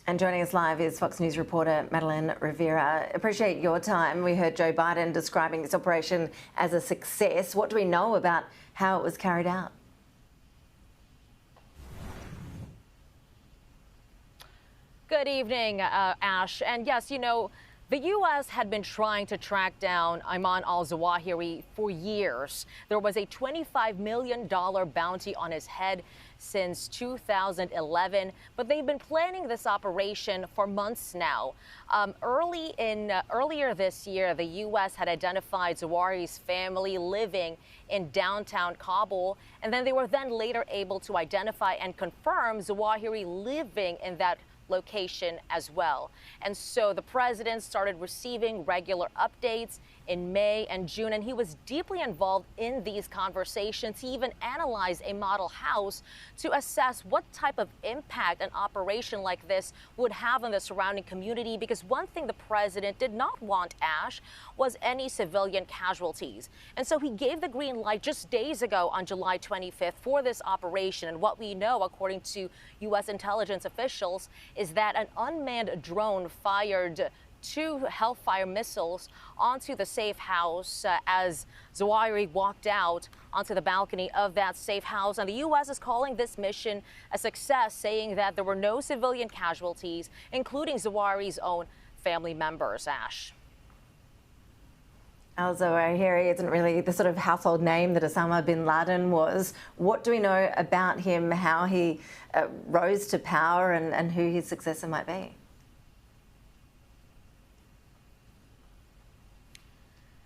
And joining us live is Fox News reporter Madeleine Rivera. Appreciate your time. We heard Joe Biden describing this operation as a success. What do we know about how it was carried out? Good evening, Ash. And yes, you know, the U.S. had been trying to track down Ayman Al-Zawahiri for years. There was a $25 million bounty on his head since 2011, but they've been planning this operation for months now. Earlier this year, the U.S. had identified Zawahiri's family living in downtown Kabul, and then they were later able to identify and confirm Zawahiri living in that location as well. And so the president started receiving regular updates in May and June, and he was deeply involved in these conversations. He even analyzed a model house to assess what type of impact an operation like this would have on the surrounding community, because one thing the president did not want, Ash, was any civilian casualties. And so he gave the green light just days ago on July 25th for this operation. And what we know, according to U.S. intelligence officials, is that an unmanned drone fired 2 Hellfire missiles onto the safe house as Zawahiri walked out onto the balcony of that safe house. And the U.S. is calling this mission a success, saying that there were no civilian casualties, including Zawahiri's own family members, Ash. Al-Zawahiri isn't really the sort of household name that Osama bin Laden was. What do we know about him, how he rose to power and who his successor might be?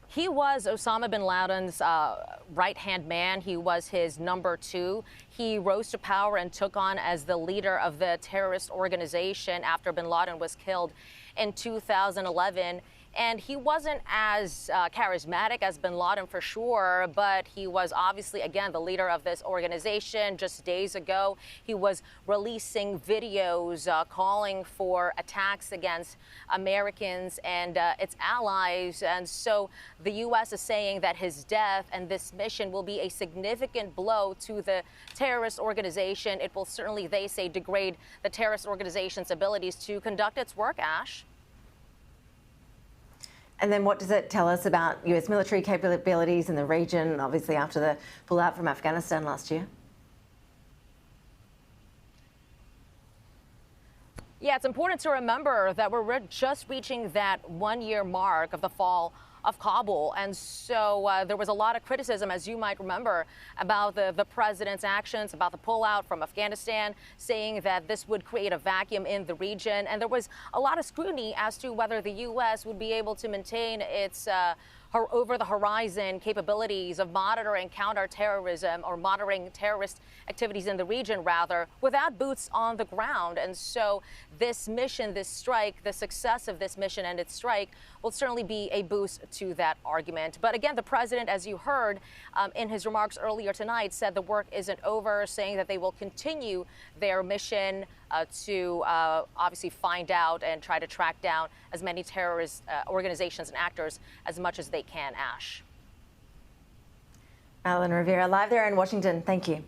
He was Osama bin Laden's right-hand man. He was his number 2. He rose to power and took on as the leader of the terrorist organization after bin Laden was killed in 2011. And he wasn't as charismatic as bin Laden for sure, but he was obviously, again, the leader of this organization. Just days ago, he was releasing videos calling for attacks against Americans and its allies. And so the U.S. is saying that his death and this mission will be a significant blow to the terrorist organization. It will certainly, they say, degrade the terrorist organization's abilities to conduct its work, Ash. And then what does it tell us about US military capabilities in the region, obviously after the pullout from Afghanistan last year? Yeah, it's important to remember that we're just reaching that 1-year mark of the fall of Kabul. And so there was a lot of criticism, as you might remember, about the president's actions, about the pullout from Afghanistan, saying that this would create a vacuum in the region. And there was a lot of scrutiny as to whether the U.S. would be able to maintain its over-the-horizon capabilities of monitoring counterterrorism or monitoring terrorist activities in the region, rather, without boots on the ground. And so this mission, this strike, the success of this mission and its strike will certainly be a boost to that argument. But again, the president, as you heard in his remarks earlier tonight, said the work isn't over, saying that they will continue their mission to obviously find out and try to track down as many terrorist organizations and actors as much as they can, Ash. Madeleine Rivera, live there in Washington. Thank you.